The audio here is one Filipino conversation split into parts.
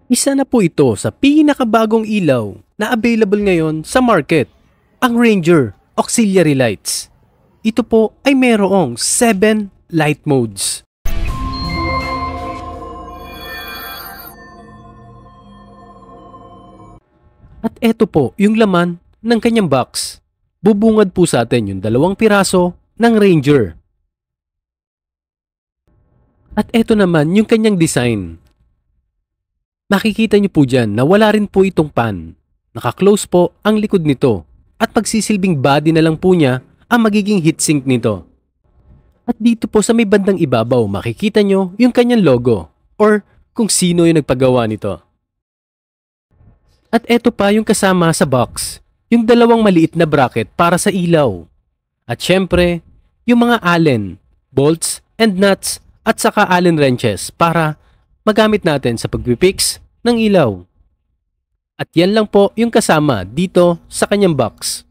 Isa na po ito sa pinakabagong ilaw na available ngayon sa market, ang Ranger Auxiliary Lights. Ito po ay mayroong 7 light modes. At ito po yung laman ng kanyang box. Bubungad po sa atin yung 2 piraso ng Ranger. At ito naman yung kanyang design. Makikita niyo po dyan na wala rin po itong pan. Naka-close po ang likod nito at pagsisilbing body na lang po niya ang magiging heatsink nito. At dito po sa may bandang ibabaw makikita niyo yung kanyang logo or kung sino yung nagpagawa nito. At eto pa yung kasama sa box, yung 2 maliit na bracket para sa ilaw. At syempre, yung mga Allen, bolts and nuts at saka Allen wrenches para magamit natin sa pagpipix ng ilaw. At yan lang po yung kasama dito sa kanyang box.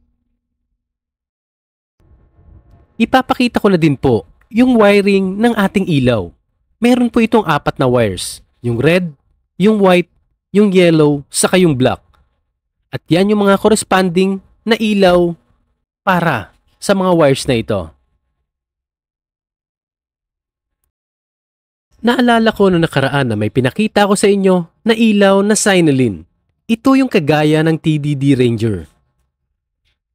Ipapakita ko na din po yung wiring ng ating ilaw. Meron po itong 4 na wires. Yung red, yung white, yung yellow, saka yung black. At yan yung mga corresponding na ilaw para sa mga wires na ito. Naalala ko noong nakaraan na may pinakita ko sa inyo na ilaw na Sinolin. Ito yung kagaya ng TDD Ranger.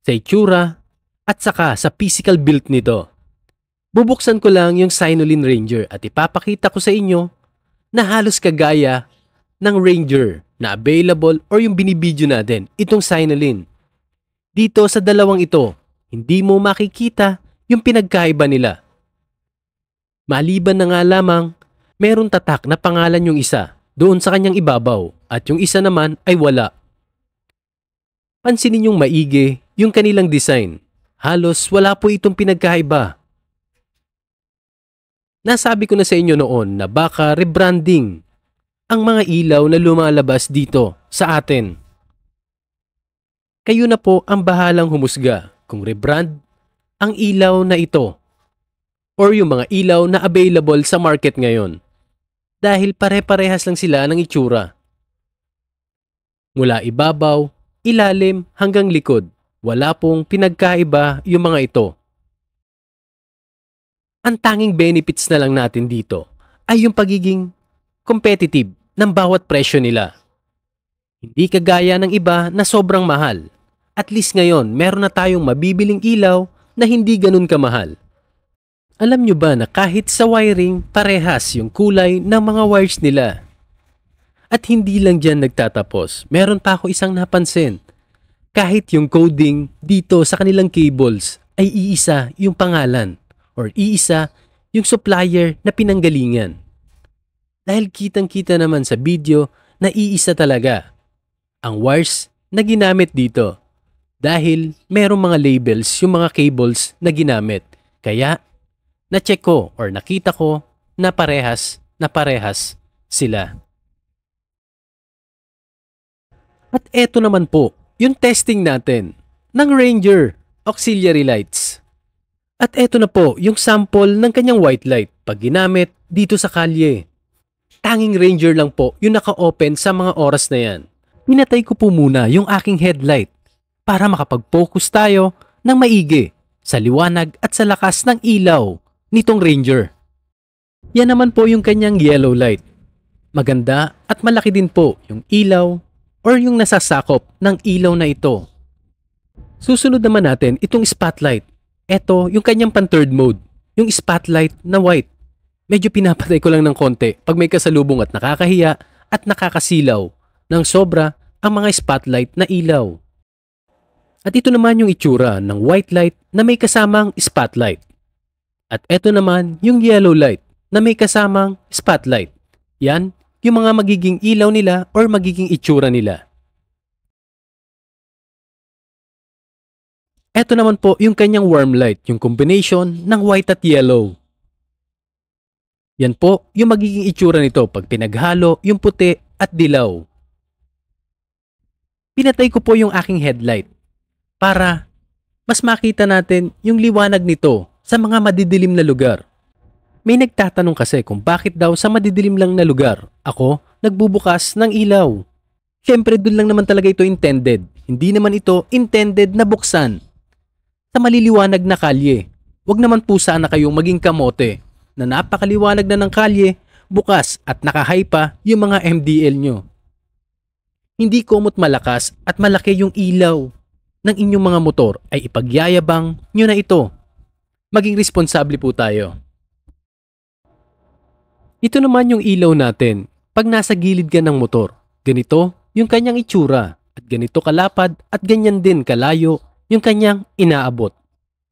Sa itsura at saka sa physical build nito. Bubuksan ko lang yung Sinolin Ranger at ipapakita ko sa inyo na halos kagaya ng Ranger na available or yung binibidyo natin, itong Sinolin. Dito sa 2 ito, hindi mo makikita yung pinagkaiba nila. Maliban na nga lamang, meron tatak na pangalan yung isa doon sa kanyang ibabaw at yung isa naman ay wala. Pansinin yung maigi yung kanilang design. Halos wala po itong pinagkaiba. Nasabi ko na sa inyo noon na baka rebranding ang mga ilaw na lumalabas dito sa atin. Kayo na po ang bahalang humusga kung rebrand ang ilaw na ito or yung mga ilaw na available sa market ngayon. Dahil pare-parehas lang sila ng itsura. Mula ibabaw, ilalim hanggang likod, wala pong pinagkaiba yung mga ito. Ang tanging benefits na lang natin dito ay yung pagiging competitive ng bawat presyo nila. Hindi kagaya ng iba na sobrang mahal. At least ngayon, meron na tayong mabibiling ilaw na hindi ganun kamahal. Alam nyo ba na kahit sa wiring, parehas yung kulay ng mga wires nila? At hindi lang dyan nagtatapos. Meron pa ako isang napansin. Kahit yung coding dito sa kanilang cables ay iisa yung pangalan or iisa yung supplier na pinanggalingan. Dahil kitang-kita naman sa video na iisa talaga ang wires na ginamit dito. Dahil merong mga labels yung mga cables na ginamit. Kaya na-check ko or nakita ko na parehas sila. At eto naman po, yung testing natin ng Ranger Auxiliary Lights. At eto na po yung sample ng kanyang white light pag ginamit dito sa kalye. Tanging Ranger lang po yung naka-open sa mga oras na yan. Pinatay ko po muna yung aking headlight para makapag-focus tayo ng maigi sa liwanag at sa lakas ng ilaw nitong Ranger. Yan naman po yung kanyang yellow light. Maganda at malaki din po yung ilaw or yung nasasakop ng ilaw na ito. Susunod naman natin itong spotlight. Ito yung kanyang pan-third mode, yung spotlight na white. Medyo pinapatay ko lang ng konti pag may kasalubong at nakakahiya at nakakasilaw ng sobra ang mga spotlight na ilaw. At ito naman yung itsura ng white light na may kasamang spotlight. At eto naman yung yellow light na may kasamang spotlight. Yan yung mga magiging ilaw nila or magiging itsura nila. Eto naman po yung kanyang warm light, yung combination ng white at yellow. Yan po yung magiging itsura nito pag pinaghalo yung puti at dilaw. Pinatay ko po yung aking headlight para mas makita natin yung liwanag nito sa mga madidilim na lugar. May nagtatanong kasi kung bakit daw sa madidilim lang na lugar ako nagbubukas ng ilaw. Siyempre doon lang naman talaga ito intended. Hindi naman ito intended na buksan sa maliliwanag na kalye. Huwag naman po sana kayong maging kamote na napakaliwanag na ng kalye, bukas at nakahay pa yung mga MDL nyo. Hindi komot malakas at malaki yung ilaw ng inyong mga motor ay ipagyayabang nyo na ito. Maging responsable po tayo. Ito naman yung ilaw natin pag nasa gilid ka ng motor. Ganito yung kanyang itsura at ganito kalapad at ganyan din kalayo yung kanyang inaabot.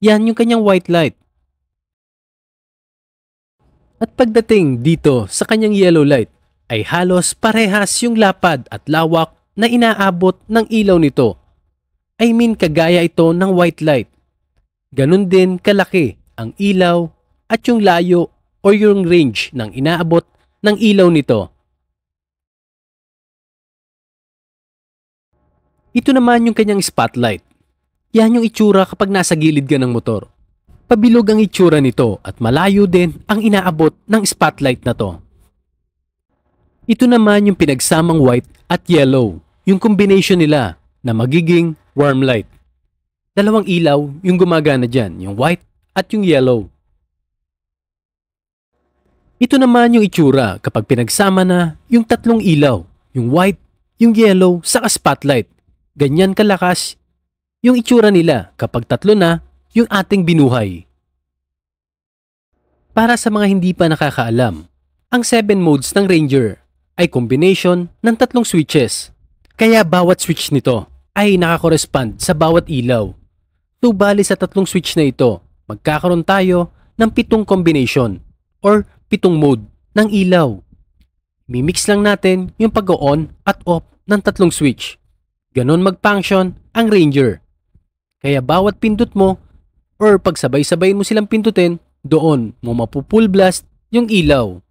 Yan yung kanyang white light. At pagdating dito sa kanyang yellow light ay halos parehas yung lapad at lawak na inaabot ng ilaw nito. I mean kagaya ito ng white light. Ganun din kalaki ang ilaw at yung layo o yung range ng inaabot ng ilaw nito. Ito naman yung kanyang spotlight. Yan yung itsura kapag nasa gilid ka ng motor. Pabilog ang itsura nito at malayo din ang inaabot ng spotlight na to. Ito naman yung pinagsamang white at yellow, yung combination nila na magiging warm light. Dalawang ilaw yung gumagana dyan, yung white at yung yellow. Ito naman yung itsura kapag pinagsama na yung tatlong ilaw, yung white, yung yellow, saka spotlight. Ganyan kalakas yung itsura nila kapag tatlo na yung ating binuhay. Para sa mga hindi pa nakakaalam, ang 7 modes ng Ranger ay combination ng tatlong switches. Kaya bawat switch nito ay nakakorespond sa bawat ilaw. So bali sa tatlong switch na ito, magkakaroon tayo ng 7 combination or 7 mode ng ilaw. Mimix lang natin yung pag-on at off ng tatlong switch. Ganon mag-function ang Ranger. Kaya bawat pindot mo or pagsabay-sabay mo silang pindutin, doon mo mapupull blast yung ilaw.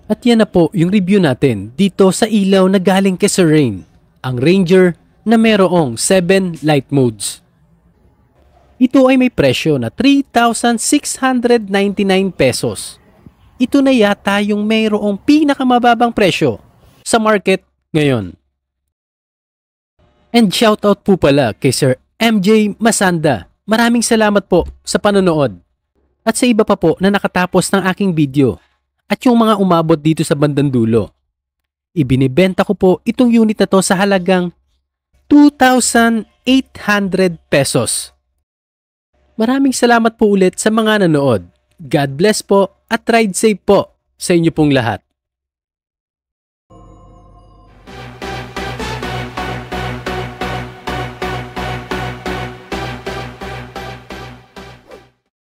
At yan na po yung review natin dito sa ilaw na galing kay Sir Rain, ang Ranger na merong 7 light modes. Ito ay may presyo na 3,699 pesos. Ito na yata yung mayroong pinakamababang presyo sa market ngayon. And shoutout po pala kay Sir MJ Masanda. Maraming salamat po sa panonood. At sa iba pa po na nakatapos ng aking video at yung mga umabot dito sa bandang dulo. Ibinibenta ko po itong unit na to sa halagang 2,800 pesos. Maraming salamat po ulit sa mga nanood. God bless po at ride safe po sa inyo pong lahat.